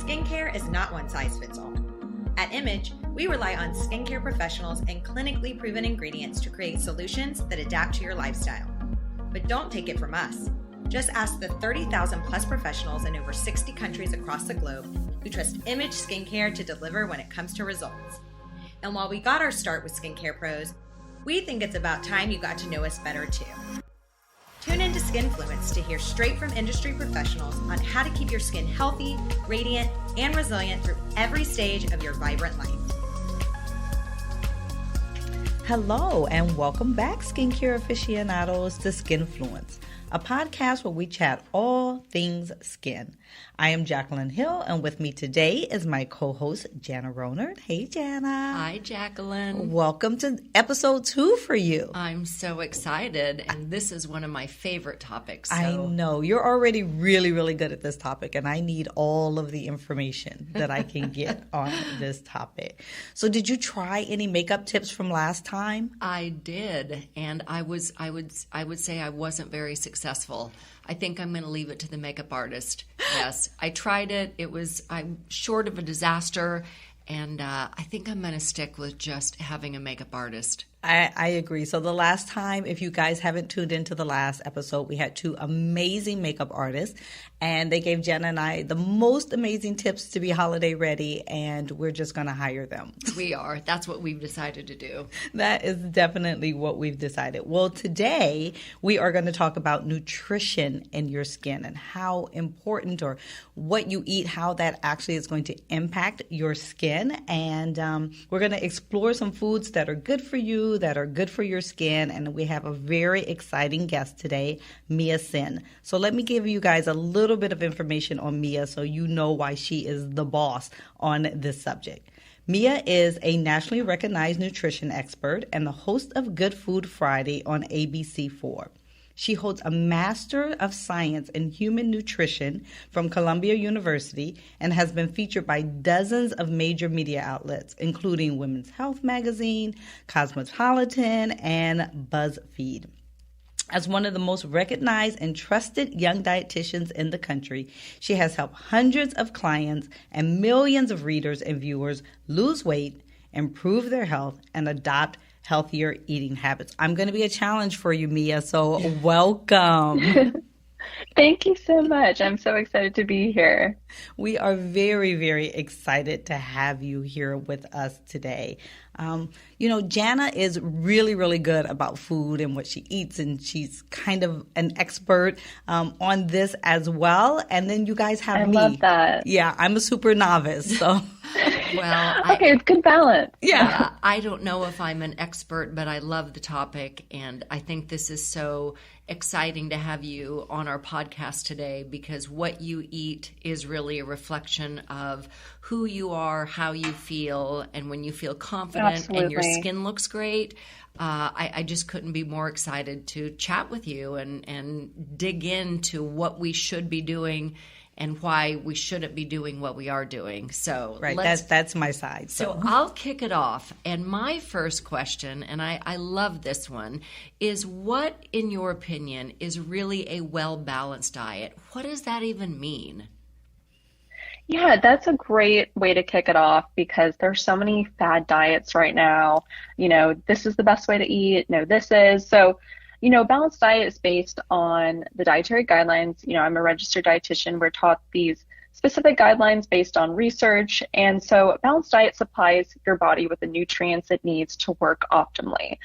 skincare is not one size fits all. At Image, we rely on skincare professionals and clinically proven ingredients to create solutions that adapt to your lifestyle. But don't take it from us. Just ask the 30,000 plus professionals in over 60 countries across the globe who trust Image Skincare to deliver when it comes to results. And while we got our start with skincare pros, we think it's about time you got to know us better too. Tune into Skinfluence to hear straight from industry professionals on how to keep your skin healthy, radiant, and resilient through every stage of your vibrant life. Hello, and welcome back, skincare aficionados, to Skinfluence, a podcast where we chat all things skin. I am Jacqueline Hill, and with me today is my co-host, Jana Ronert. Hey, Jana. Hi, Jacqueline. Welcome to episode 2 for you. I'm so excited, and this is one of my favorite topics. I know. You're already really, really good at this topic, and I need all of the information that I can get on this topic. So did you try any makeup tips from last time? I did, and I would say I wasn't very successful. I think I'm going to leave it to the makeup artist. Yes, I tried it. I'm short of a disaster, and I think I'm going to stick with just having a makeup artist. I agree. So the last time, if you guys haven't tuned into the last episode, we had 2 amazing makeup artists, and they gave Jenna and I the most amazing tips to be holiday ready, and we're just going to hire them. We are. That's what we've decided to do. That is definitely what we've decided. Well, today we are going to talk about nutrition in your skin and how important, or what you eat, how that actually is going to impact your skin. And we're going to explore some foods that are good for you, that are good for your skin, and we have a very exciting guest today, Mia Syn. So let me give you guys a little bit of information on Mia so you know why she is the boss on this subject. Mia is a nationally recognized nutrition expert and the host of Good Food Friday on ABC4. She holds a Master of Science in Human Nutrition from Columbia University and has been featured by dozens of major media outlets, including Women's Health Magazine, Cosmopolitan, and BuzzFeed. As one of the most recognized and trusted young dietitians in the country, she has helped hundreds of clients and millions of readers and viewers lose weight, improve their health, and adopt healthier eating habits. I'm going to be a challenge for you, Mia, so welcome. Thank you so much. I'm so excited to be here. We are very, very excited to have you here with us today. Jana is really, really good about food and what she eats, and she's kind of an expert on this as well. And then you guys have me. I love that. Yeah, I'm a super novice, so... Well, okay, it's good balance. Yeah. I don't know if I'm an expert, but I love the topic, and I think this is so exciting to have you on our podcast today, because what you eat is really a reflection of who you are, how you feel, and when you feel confident Absolutely. And your skin looks great, I just couldn't be more excited to chat with you and dig into what we should be doing and why we shouldn't be doing what we are doing. So right, that's my side. So I'll kick it off. And my first question, and I love this one, is what, in your opinion, is really a well-balanced diet? What does that even mean? Yeah, that's a great way to kick it off, because there's so many fad diets right now. This is the best way to eat. No, this is. So balanced diet is based on the dietary guidelines. I'm a registered dietitian. We're taught these specific guidelines based on research. And so a balanced diet supplies your body with the nutrients it needs to work optimally.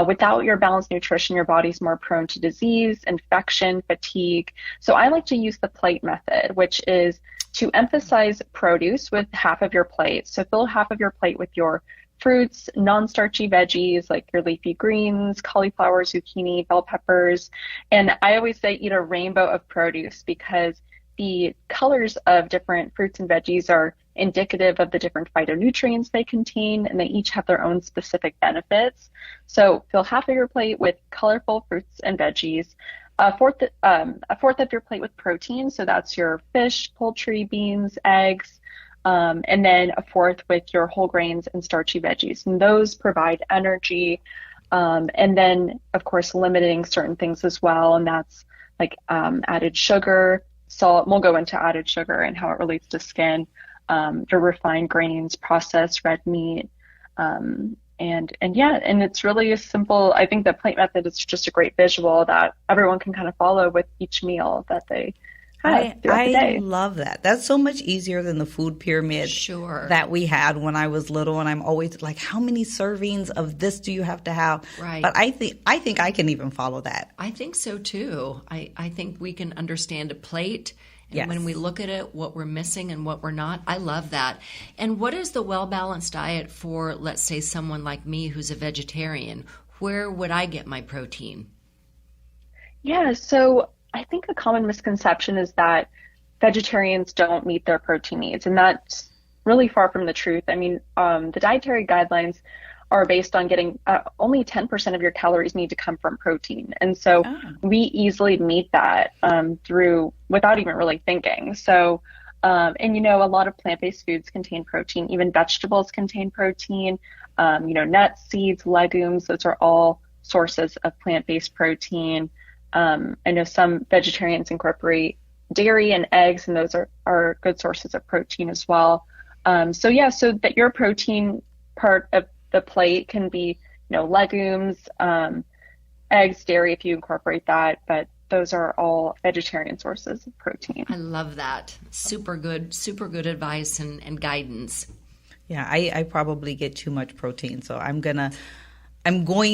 Without your balanced nutrition, your body's more prone to disease, infection, fatigue. So I like to use the plate method, which is to emphasize produce with half of your plate. So fill half of your plate with your fruits, non-starchy veggies like your leafy greens, cauliflower, zucchini, bell peppers. And I always say eat a rainbow of produce, because the colors of different fruits and veggies are indicative of the different phytonutrients they contain, and they each have their own specific benefits. So fill half of your plate with colorful fruits and veggies. A fourth of your plate with protein. So that's your fish, poultry, beans, eggs. And then a fourth with your whole grains and starchy veggies. And those provide energy. And then, of course, limiting certain things as well. And that's like added sugar, salt. We'll go into added sugar and how it relates to skin. your refined grains, processed red meat. And it's really a simple, I think the plate method is just a great visual that everyone can kind of follow with each meal that they have throughout the day. I love that. That's so much easier than the food pyramid that we had when I was little. And I'm always like, how many servings of this do you have to have? Right. But I think I can even follow that. I think so too. I think we can understand a plate. And Yes. when we look at it, what we're missing and what we're not, I love that. And what is the well-balanced diet for, let's say, someone like me who's a vegetarian? Where would I get my protein? Yeah, so I think a common misconception is that vegetarians don't meet their protein needs, and that's really far from the truth. I mean, the dietary guidelines are based on getting only 10% of your calories need to come from protein. And so we easily meet that through without even really thinking. So, and a lot of plant-based foods contain protein, even vegetables contain protein, nuts, seeds, legumes, those are all sources of plant-based protein. I know some vegetarians incorporate dairy and eggs, and those are good sources of protein as well. So that your protein part of the plate can be, legumes, eggs, dairy, if you incorporate that, but those are all vegetarian sources of protein. I love that. Super good advice and guidance. Yeah, I probably get too much protein, so I'm going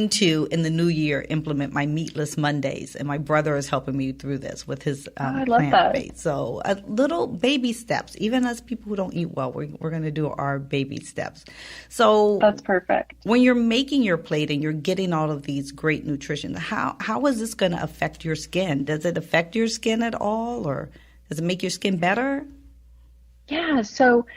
to, in the new year, implement my meatless Mondays. And my brother is helping me through this with his plant-based. So little baby steps. Even as people who don't eat well, we're going to do our baby steps. So that's perfect. When you're making your plate and you're getting all of these great nutrition, how is this going to affect your skin? Does it affect your skin at all, or does it make your skin better? Yeah, so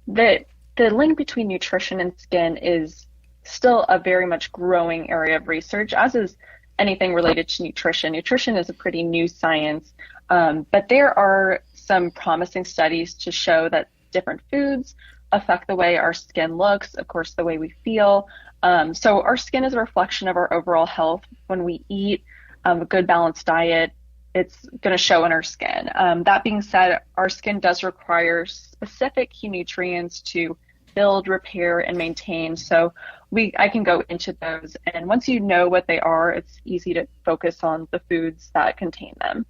the link between nutrition and skin is still a very much growing area of research, as is anything related to nutrition. Nutrition is a pretty new science, but there are some promising studies to show that different foods affect the way our skin looks, of course, the way we feel. So our skin is a reflection of our overall health. When we eat a good balanced diet, it's going to show in our skin. That being said, our skin does require specific key nutrients to build, repair, and maintain. So I can go into those. And once you know what they are, it's easy to focus on the foods that contain them.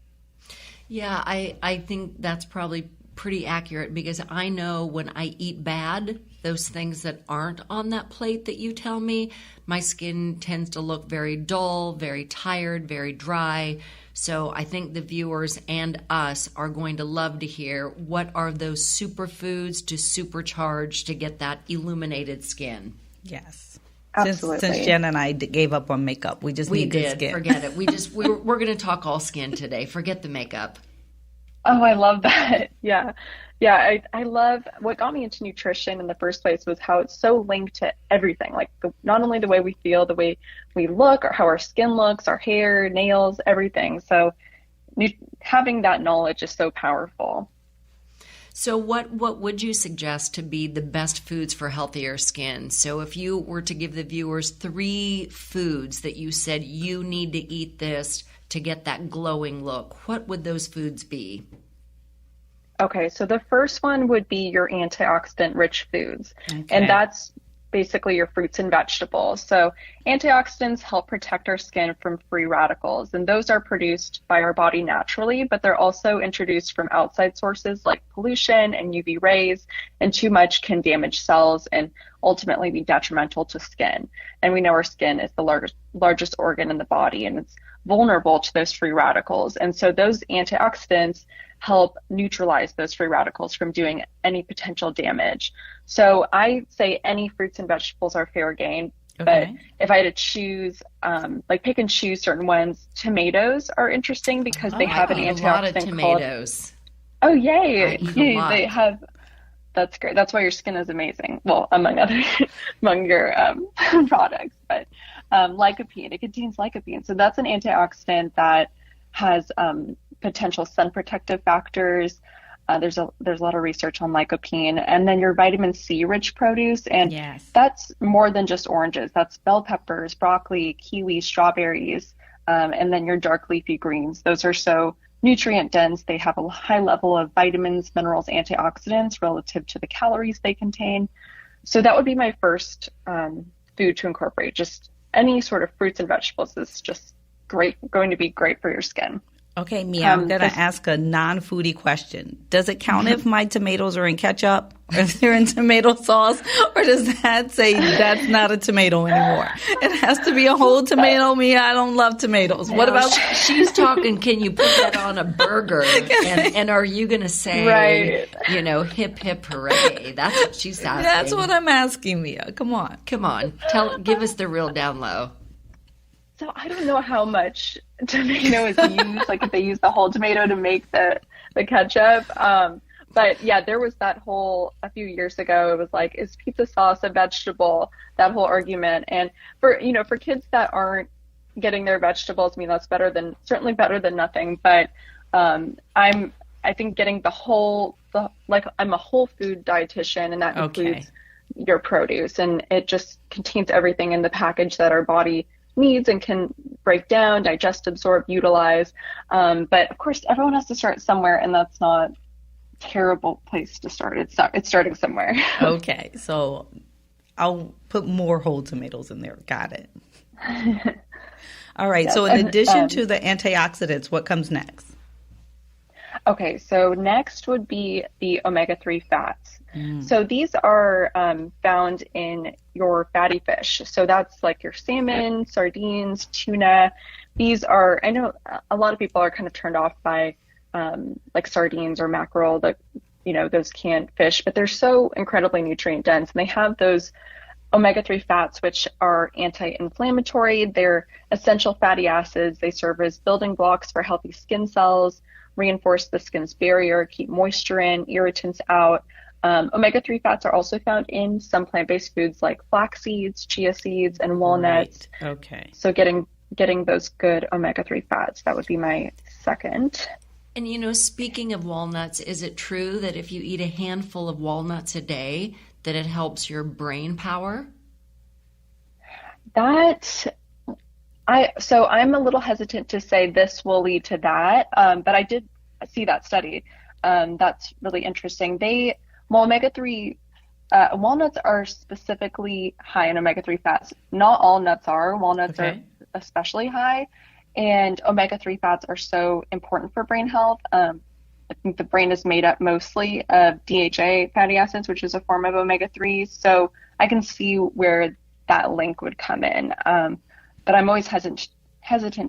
Yeah, I think that's probably pretty accurate, because I know when I eat bad, those things that aren't on that plate that you tell me, my skin tends to look very dull, very tired, very dry. So I think the viewers and us are going to love to hear what are those superfoods to supercharge to get that illuminated skin. Yes. Absolutely. Since Jen and I gave up on makeup, we need good skin. Forget it. We're going to talk all skin today. Forget the makeup. Oh, I love that. Yeah. Yeah. I love what got me into nutrition in the first place was how it's so linked to everything. Like not only the way we feel, the way we look, or how our skin looks, our hair, nails, everything. So having that knowledge is so powerful. So what would you suggest to be the best foods for healthier skin? So if you were to give the viewers 3 foods that you said you need to eat this to get that glowing look, what would those foods be? Okay, so the first one would be your antioxidant-rich foods. Okay. And that's basically your fruits and vegetables. So antioxidants help protect our skin from free radicals, and those are produced by our body naturally, but they're also introduced from outside sources like pollution and UV rays, and too much can damage cells and ultimately be detrimental to skin. And we know our skin is the largest organ in the body, and it's vulnerable to those free radicals. And so those antioxidants help neutralize those free radicals from doing any potential damage. So I say any fruits and vegetables are fair game. Okay. But if I had to choose, pick and choose certain ones, tomatoes are interesting because they have an antioxidant a lot of tomatoes. Oh, yay. I eat a lot. They have, that's great. That's why your skin is amazing. Well, among your products, but lycopene, it contains lycopene. So that's an antioxidant that has potential sun protective factors. There's a lot of research on lycopene. And then your vitamin C rich produce, and that's more than just oranges. That's bell peppers, broccoli, kiwi, strawberries, and then your dark leafy greens. Those are so nutrient dense. They have a high level of vitamins, minerals, antioxidants relative to the calories they contain. So that would be my first food to incorporate. Just any sort of fruits and vegetables is just going to be great for your skin. Okay, Mia, I'm going to ask a non-foodie question. Does it count if my tomatoes are in ketchup, or if they're in tomato sauce, or does that say that's not a tomato anymore? It has to be a whole tomato. Mia, I don't love tomatoes. What about... She's talking, can you put that on a burger? And are you going to say, right, hip, hip, hooray? That's what she's asking. That's what I'm asking, Mia. Come on. Give us the real down low. So I don't know how much tomato is used, like if they use the whole tomato to make the ketchup. But yeah, there was that a few years ago, it was like, is pizza sauce a vegetable? That whole argument. And for kids that aren't getting their vegetables, I mean, that's certainly better than nothing. But I think getting I'm a whole food dietitian, and that includes your produce, and it just contains everything in the package that our body needs and can break down, digest, absorb, utilize. But of course, everyone has to start somewhere, and that's not a terrible place to start. It's starting somewhere. Okay, so I'll put more whole tomatoes in there. Got it. All right, yes, so in addition to the antioxidants, what comes next? Okay, so next would be the omega-3 fats. So these are found in your fatty fish. So that's like your salmon, sardines, tuna. These are, I know a lot of people are kind of turned off by like sardines or mackerel, those canned fish, but they're so incredibly nutrient dense, and they have those omega-3 fats, which are anti-inflammatory. They're essential fatty acids. They serve as building blocks for healthy skin cells, reinforce the skin's barrier, keep moisture in, irritants out. Omega-3 fats are also found in some plant-based foods like flax seeds, chia seeds, and walnuts. Right. Okay. So getting those good omega-3 fats, that would be my second. And speaking of walnuts, is it true that if you eat a handful of walnuts a day, that it helps your brain power? So I'm a little hesitant to say this will lead to that, but I did see that study. That's really interesting. Omega-3 walnuts are specifically high in omega-3 fats. Not all nuts are. Walnuts are especially high, and omega-3 fats are so important for brain health. I think the brain is made up mostly of DHA fatty acids, which is a form of omega-3. So I can see where that link would come in. But I'm always hesitant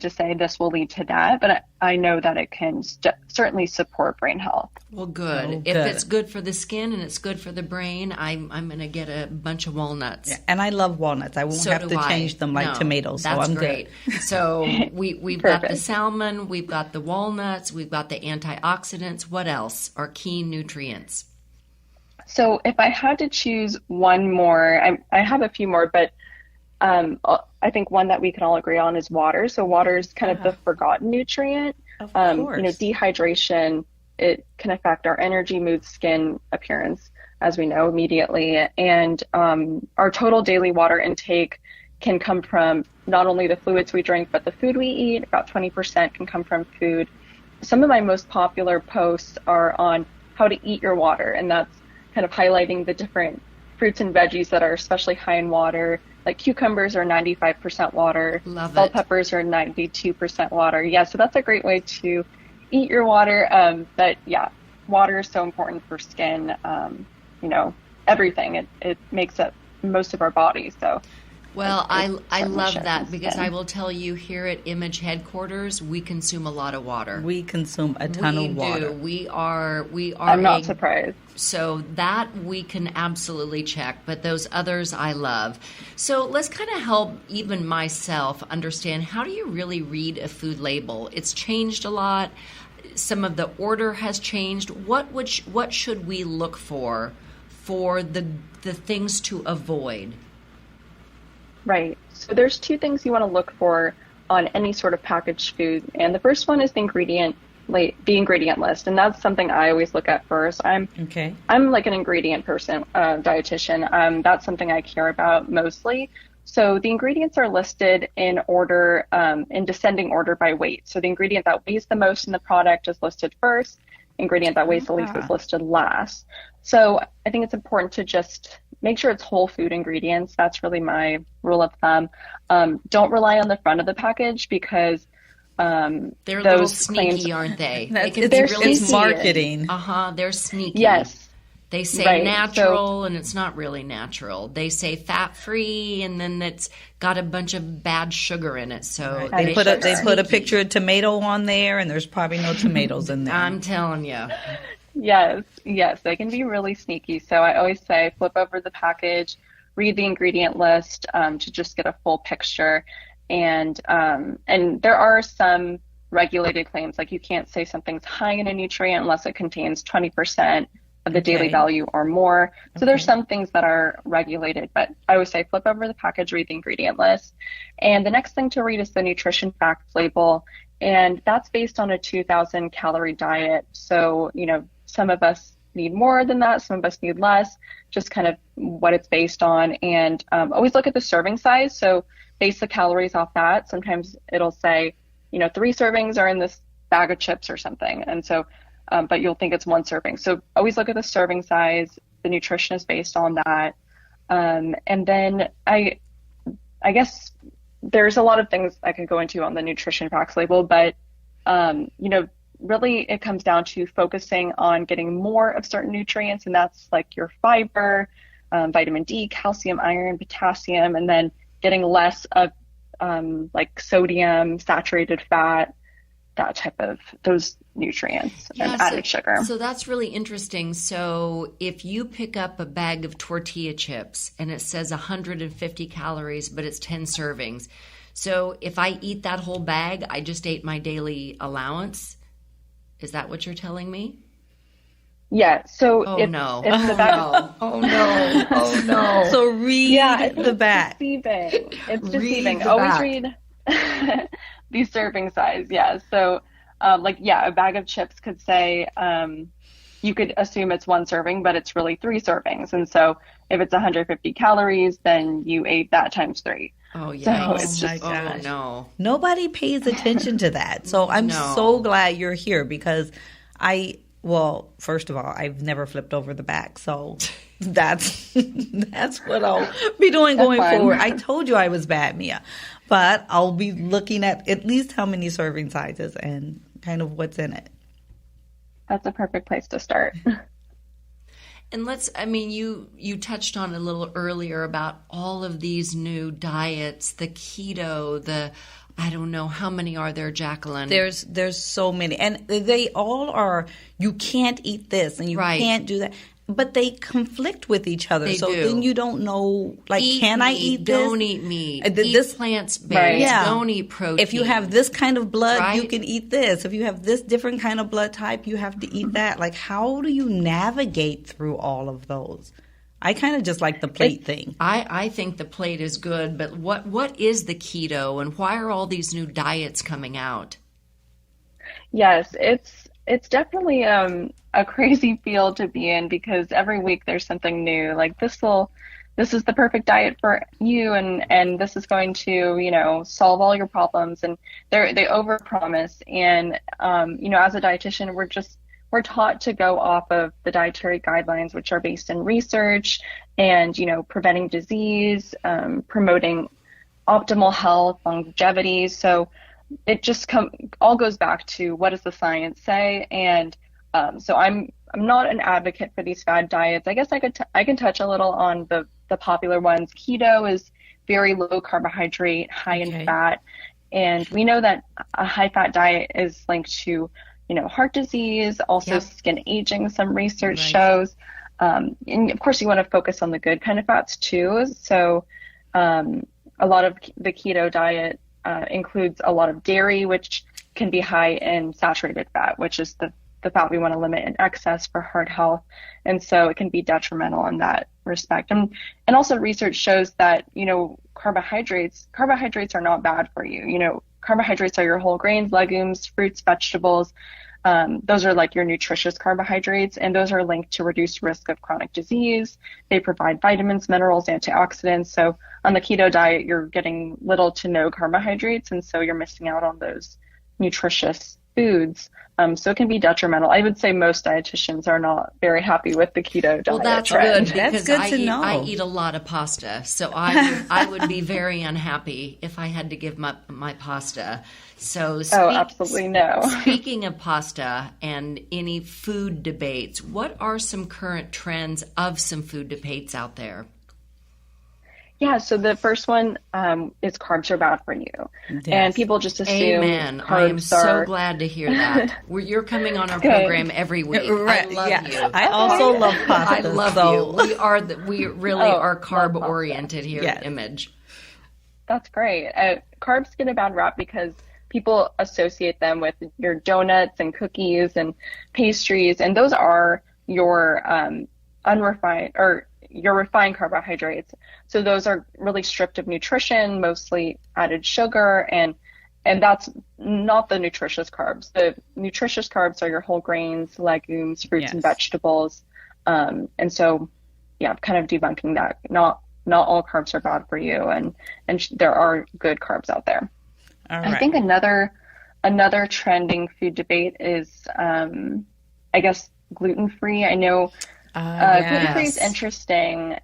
to say this will lead to that, but I know that it can certainly support brain health. Well, good. Oh, if it's good for the skin and it's good for the brain, I'm going to get a bunch of walnuts. Yeah, and I love walnuts. I won't have to change them like tomatoes, so I'm great. Good. So we've got the salmon, we've got the walnuts, we've got the antioxidants. What else are key nutrients? So if I had to choose one more, I have a few more, but I think one that we can all agree on is water. So water is kind of the forgotten nutrient. Of course. Dehydration, it can affect our energy, mood, skin appearance, as we know, immediately. And our total daily water intake can come from not only the fluids we drink, but the food we eat. About 20% can come from food. Some of my most popular posts are on how to eat your water, and that's kind of highlighting the different fruits and veggies that are especially high in water. Like cucumbers are 95% water. Love Bell it. peppers are 92% water. Yeah, so that's a great way to eat your water. But yeah, water is so important for skin. Everything. It makes up most of our body. So. Well, I love that, because I will tell you, here at Image headquarters, we consume a lot of water. We consume a ton of water. We are. I'm not surprised. So that we can absolutely check, but those others I love. So let's kind of help even myself understand, how do you really read a food label? It's changed a lot. Some of the order has changed. What should we look for the things to avoid? Right. So there's two things you want to look for on any sort of packaged food. And the first one is the ingredient list. And that's something I always look at first. I'm like an ingredient person, dietitian. That's something I care about mostly. So the ingredients are listed in order, in descending order by weight. So the ingredient that weighs the most in the product is listed first. Ingredient that weighs the least is listed last. So I think it's important to just make sure it's whole food ingredients. That's really my rule of thumb. Don't rely on the front of the package because they're a little sneaky, aren't they? They can be really it's marketing. They're sneaky. Yes. They say natural, and it's not really natural. They say fat-free, and then it's got a bunch of bad sugar in it. So they put a picture of tomato on there, and there's probably no tomatoes in there. I'm telling you. Yes, they can be really sneaky. So I always say flip over the package, read the ingredient list to just get a full picture. And there are some regulated claims, like you can't say something's high in a nutrient unless it contains 20% of the daily value or more. So there's some things that are regulated, but I always say flip over the package, read the ingredient list. And the next thing to read is the nutrition facts label. And that's based on a 2,000 calorie diet. So, some of us need more than that. Some of us need less, just kind of what it's based on. And always look at the serving size. So base the calories off that. Sometimes it'll say, 3 servings are in this bag of chips or something. And so but you'll think it's 1 serving. So always look at the serving size. The nutrition is based on that. And then I guess there's a lot of things I could go into on the nutrition facts label, but, really it comes down to focusing on getting more of certain nutrients. And that's like your fiber, vitamin D, calcium, iron, potassium, and then getting less of like sodium, saturated fat, that type of those nutrients and added sugar. So that's really interesting. So if you pick up a bag of tortilla chips and it says 150 calories, but it's 10 servings. So if I eat that whole bag, I just ate my daily allowance. Is that what you're telling me? Yeah. So oh no. So read the back. It's deceiving. Always read the serving size. Yeah. So a bag of chips could say, you could assume it's 1 serving, but it's really 3 servings. And so if it's 150 calories, then you ate that times 3. Oh, yeah. So it's just, no. Nobody pays attention to that. So I'm so glad you're here because first of all, I've never flipped over the back. So that's what I'll be doing going forward. I told you I was bad, Mia, but I'll be looking at least how many serving sizes and kind of what's in it. That's a perfect place to start. And you touched on a little earlier about all of these new diets, the keto, I don't know, how many are there, Jacqueline? There's so many. And they all are, you can't eat this and you can't do that. But they conflict with each other. They do. Then you don't know, can I eat this? Don't eat meat. Eat plants-based. Right. Yeah. Don't eat protein. If you have this kind of blood, you can eat this. If you have this different kind of blood type, you have to eat that. How do you navigate through all of those? I kind of just like the plate thing. I think the plate is good, but what is the keto and why are all these new diets coming out? Yes, it's definitely a crazy field to be in because every week there's something new. Like this is the perfect diet for you, and this is going to solve all your problems. And they overpromise. And as a dietitian, we're taught to go off of the dietary guidelines, which are based in research and preventing disease, promoting optimal health, longevity. So it just all goes back to what does the science say? And so I'm not an advocate for these fad diets. I guess I can touch a little on the popular ones. Keto is very low carbohydrate, high in fat, and we know that a high fat diet is linked to heart disease, also skin aging. Some research shows, and of course you want to focus on the good kind of fats too. So a lot of the keto diet includes a lot of dairy, which can be high in saturated fat, which is the fat we want to limit in excess for heart health. And so it can be detrimental in that respect. And also research shows that, carbohydrates are not bad for you. Carbohydrates are your whole grains, legumes, fruits, vegetables. those are like your nutritious carbohydrates, and those are linked to reduced risk of chronic disease. They provide vitamins, minerals, antioxidants. So on the keto diet, you're getting little to no carbohydrates, and so you're missing out on those nutritious foods. So it can be detrimental. I would say most dietitians are not very happy with the keto diet. Well, that's trend. good because That's good to know. I eat a lot of pasta, so I would be very unhappy if I had to give up my pasta. So absolutely no. Speaking of pasta and any food debates, what are some current trends of some food debates out there? Yeah, so the first one is carbs are bad for you. Yes. And people just assume Amen. I am so glad to hear that. You're coming on our program every week. Right. I love you. I also love pasta. I love you. We really are carb oriented here at Image. That's great. Carbs get a bad rap because people associate them with your donuts and cookies and pastries, and those are your unrefined or your refined carbohydrates. So those are really stripped of nutrition, mostly added sugar, and that's not the nutritious carbs. The nutritious carbs are your whole grains, legumes, fruits, and vegetables. And so, kind of debunking that. Not all carbs are bad for you, and there are good carbs out there. All right. I think another trending food debate is, I guess, gluten-free. I know gluten-free is interesting,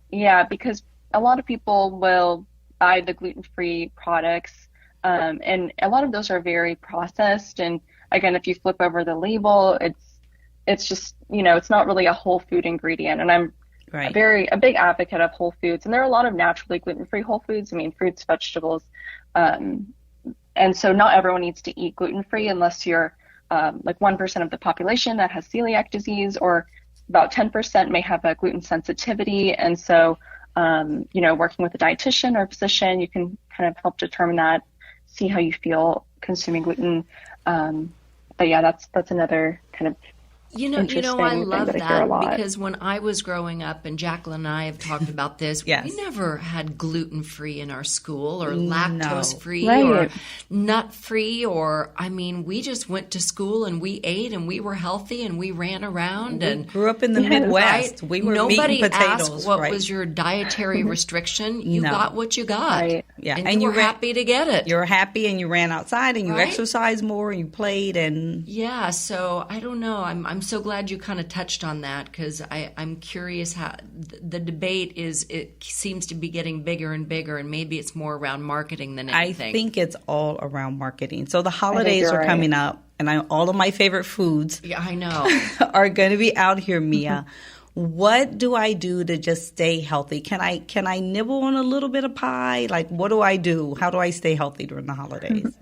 because a lot of people will buy the gluten-free products, and a lot of those are very processed. And again, if you flip over the label, it's just, it's not really a whole food ingredient. And I'm a big advocate of whole foods, and there are a lot of naturally gluten-free whole foods. I mean, fruits, vegetables, and so not everyone needs to eat gluten-free unless you're like 1% of the population that has celiac disease, or about 10% may have a gluten sensitivity. And so, working with a dietitian or a physician, you can kind of help determine that, see how you feel consuming gluten. But that's another kind of I love that because when I was growing up, and Jacqueline and I have talked about this, we never had gluten-free in our school, or lactose-free or nut-free, we just went to school and we ate and we were healthy and we ran around. And grew up in the Midwest. We were Nobody meat and potatoes. Asked what was your dietary restriction. You got what you got. Right. Yeah. And you were happy to get it. You were happy and you ran outside and you exercised more and you played and... Yeah, so I don't know. I'm so glad you kind of touched on that because I'm curious how the debate it seems to be getting bigger and bigger, and maybe it's more around marketing than anything. I think it's all around marketing. So the holidays are coming up, and all of my favorite foods I know are going to be out here, Mia. What do I do to just stay healthy? Can I nibble on a little bit of pie? Like, what do I do? How do I stay healthy during the holidays?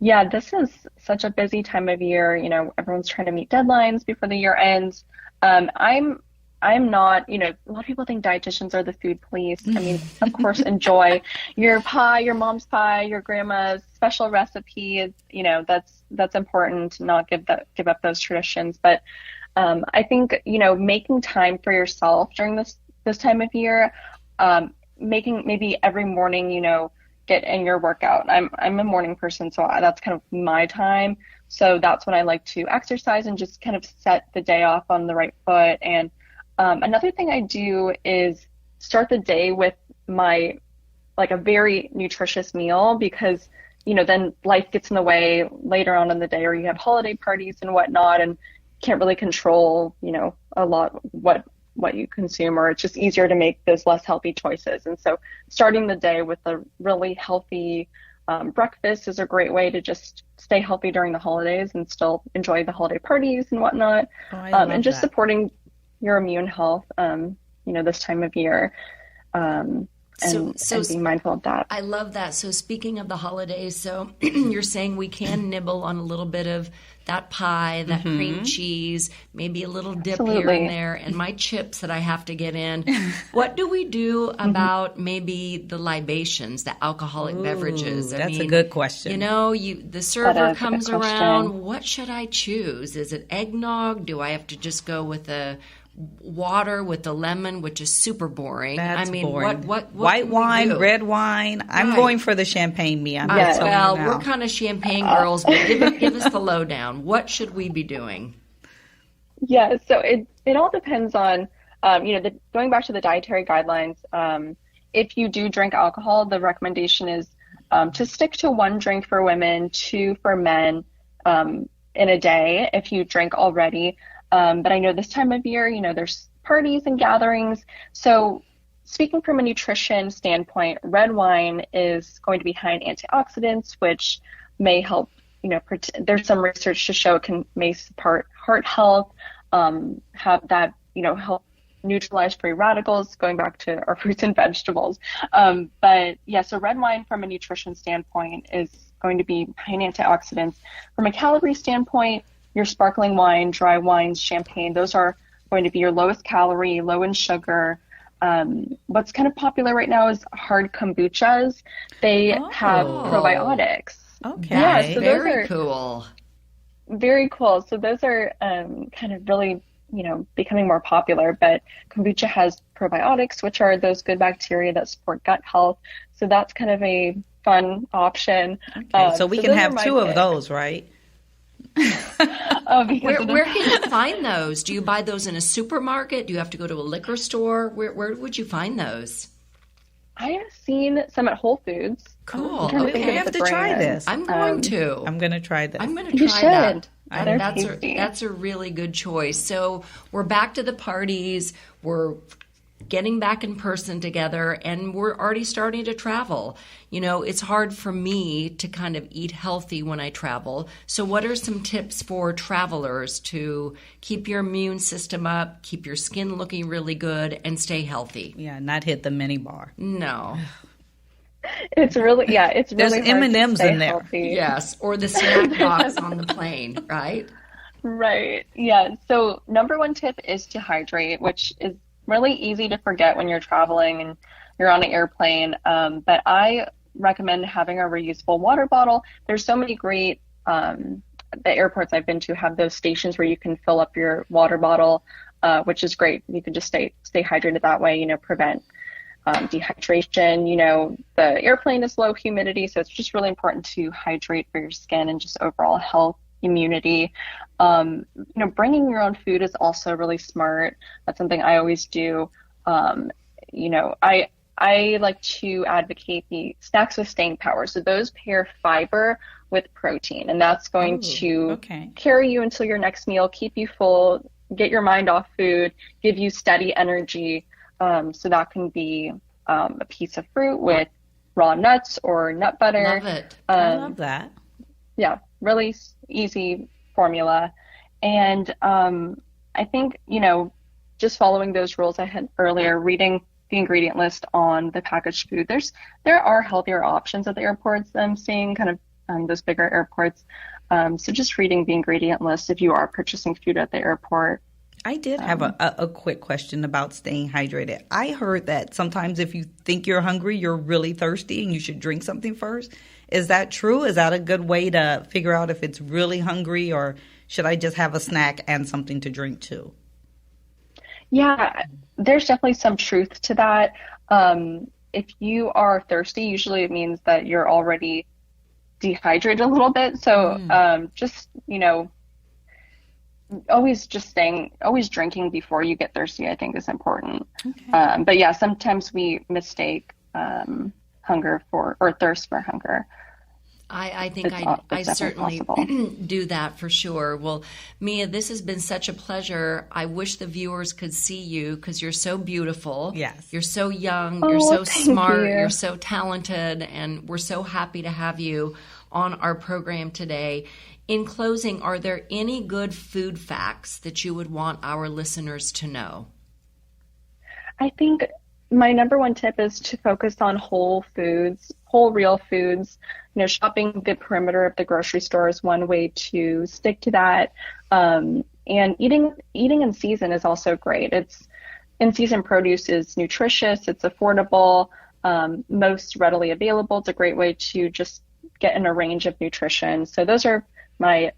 Yeah, this is such a busy time of year. Everyone's trying to meet deadlines before the year ends. I'm not, a lot of people think dietitians are the food police. I mean, of course, enjoy your pie, your mom's pie, your grandma's special recipe. That's important to not give up those traditions. But I think, making time for yourself during this time of year, making maybe every morning, get in your workout. I'm a morning person, so that's kind of my time. So that's when I like to exercise and just kind of set the day off on the right foot. And another thing I do is start the day with a very nutritious meal, because then life gets in the way later on in the day, or you have holiday parties and whatnot, and can't really control a lot what you consume, or it's just easier to make those less healthy choices. And so starting the day with a really healthy breakfast is a great way to just stay healthy during the holidays and still enjoy the holiday parties and whatnot. And just supporting your immune health, this time of year. And being mindful of that. I love that. So speaking of the holidays, so you're saying we can nibble on a little bit of that pie, that cream cheese, maybe a little dip here and there, and my chips that I have to get in. What do we do about maybe the libations, the alcoholic beverages? That's a good question. The server comes around. What should I choose? Is it eggnog? Do I have to just go with a water with the lemon, which is super boring. That's I mean, boring. What white can we wine, do? red wine. I'm Right. going for the champagne, Mia. Well, we're kind of champagne girls, but give us the lowdown. What should we be doing? Yeah, so it all depends on, going back to the dietary guidelines. If you do drink alcohol, the recommendation is to stick to 1 drink for women, 2 for men in a day if you drink already. But I know this time of year, there's parties and gatherings. So speaking from a nutrition standpoint, red wine is going to be high in antioxidants, which may help, there's some research to show it may support heart health, have that, help neutralize free radicals, going back to our fruits and vegetables. But yeah, so red wine from a nutrition standpoint is going to be high in antioxidants. From a calorie standpoint, your sparkling wine, dry wines, champagne, those are going to be your lowest calorie, low in sugar. What's kind of popular right now is hard kombuchas. They have probiotics. Okay. Yeah, so Very cool. Very cool. So those are kind of really, becoming more popular. But kombucha has probiotics, which are those good bacteria that support gut health. So that's kind of a fun option. Okay, so we can have 2 of those, right? Where can you find those? Do you buy those in a supermarket? Do you have to go to a liquor store? Where would you find those? I have seen some at Whole Foods. Cool. Okay, I have to try this. I'm going to. I'm going to try this. I'm going to try that. That's a really good choice. So we're back to the parties. We're getting back in person together, and we're already starting to travel. It's hard for me to kind of eat healthy when I travel. So what are some tips for travelers to keep your immune system up, keep your skin looking really good, and stay healthy? Yeah, not hit the mini bar. No. It's really There's hard M&Ms to stay in there. healthy. Yes, or the snack box on the plane, right? Right. Yeah. So number 1 tip is to hydrate, which is really easy to forget when you're traveling and you're on an airplane. But I recommend having a reusable water bottle. There's so many great, the airports I've been to have those stations where you can fill up your water bottle, which is great. You can just stay hydrated that way, prevent dehydration. The airplane is low humidity, so it's just really important to hydrate for your skin and just overall health, immunity. Bringing your own food is also really smart. That's something I always do. I like to advocate the snacks with staying power. So those pair fiber with protein, and that's going to carry you until your next meal, keep you full, get your mind off food, give you steady energy. So that can be a piece of fruit with raw nuts or nut butter. Love it. I love that. Yeah, really easy formula. And I think, just following those rules I had earlier, reading the ingredient list on the packaged food, there are healthier options at the airports. I'm seeing kind of those bigger airports. So just reading the ingredient list if you are purchasing food at the airport. I did have a quick question about staying hydrated. I heard that sometimes if you think you're hungry, you're really thirsty and you should drink something first. Is that true? Is that a good way to figure out if it's really hungry, or should I just have a snack and something to drink too? Yeah, there's definitely some truth to that. If you are thirsty, usually it means that you're already dehydrated a little bit. So always drinking before you get thirsty, I think, is important. Okay. But yeah, sometimes we mistake hunger or thirst for hunger. I think I certainly do that for sure. Well, Mia, this has been such a pleasure. I wish the viewers could see you because you're so beautiful. Yes. You're so young. You're so smart. You're so talented. And we're so happy to have you on our program today. In closing, are there any good food facts that you would want our listeners to know? I think my number 1 tip is to focus on whole foods, whole real foods. Shopping the perimeter of the grocery store is one way to stick to that. And eating in season is also great. In-season produce is nutritious, it's affordable, most readily available. It's a great way to just get in a range of nutrition. So those are my,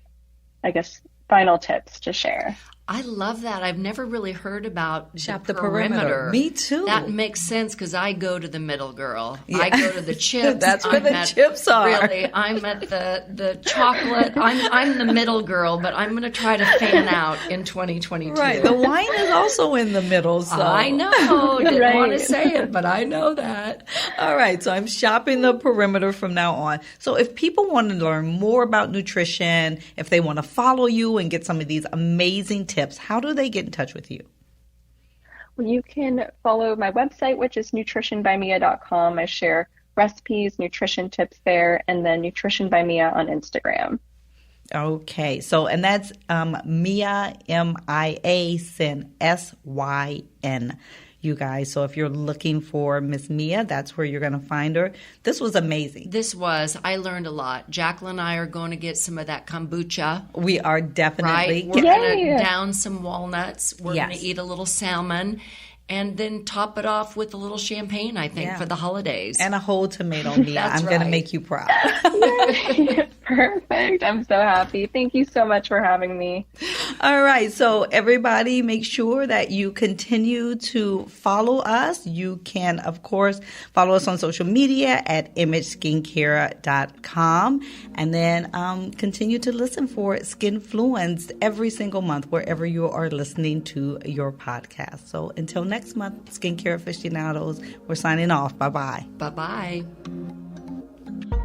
final tips to share. I love that. I've never really heard about Shop the perimeter. Me too. That makes sense because I go to the middle, girl. Yeah. I go to the chips. That's where the chips are. Really, I'm at the chocolate. I'm the middle girl, but I'm going to try to fan out in 2022. Right. The wine is also in the middle. So I know. Didn't want to say it, but I know that. All right. So I'm shopping the perimeter from now on. So if people want to learn more about nutrition, if they want to follow you and get some of these amazing tips, how do they get in touch with you? Well, you can follow my website, which is nutritionbymia.com. I share recipes, nutrition tips there, and then Nutrition by Mia on Instagram. Okay. So, and that's Mia, Mia Syn, Syn. You guys. So if you're looking for Miss Mia, that's where you're going to find her. This was amazing. I learned a lot. Jacqueline and I are going to get some of that kombucha. We are definitely. Right? We're going to down some walnuts. We're going to eat a little salmon. And then top it off with a little champagne, I think, for the holidays. And a whole tomato, Mia. I'm going to make you proud. Perfect. I'm so happy. Thank you so much for having me. All right. So everybody make sure that you continue to follow us. You can, of course, follow us on social media at imageskincare.com. And then continue to listen for Skinfluenced every single month, wherever you are listening to your podcast. So until next month, skincare aficionados, we're signing off. Bye-bye. Bye-bye.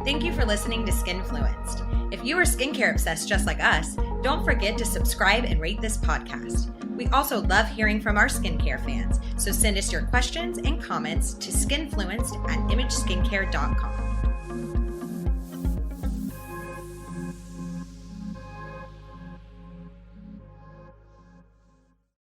Thank you for listening to Skinfluenced. If you are skincare obsessed just like us, don't forget to subscribe and rate this podcast. We also love hearing from our skincare fans, so send us your questions and comments to skinfluenced@imageskincare.com.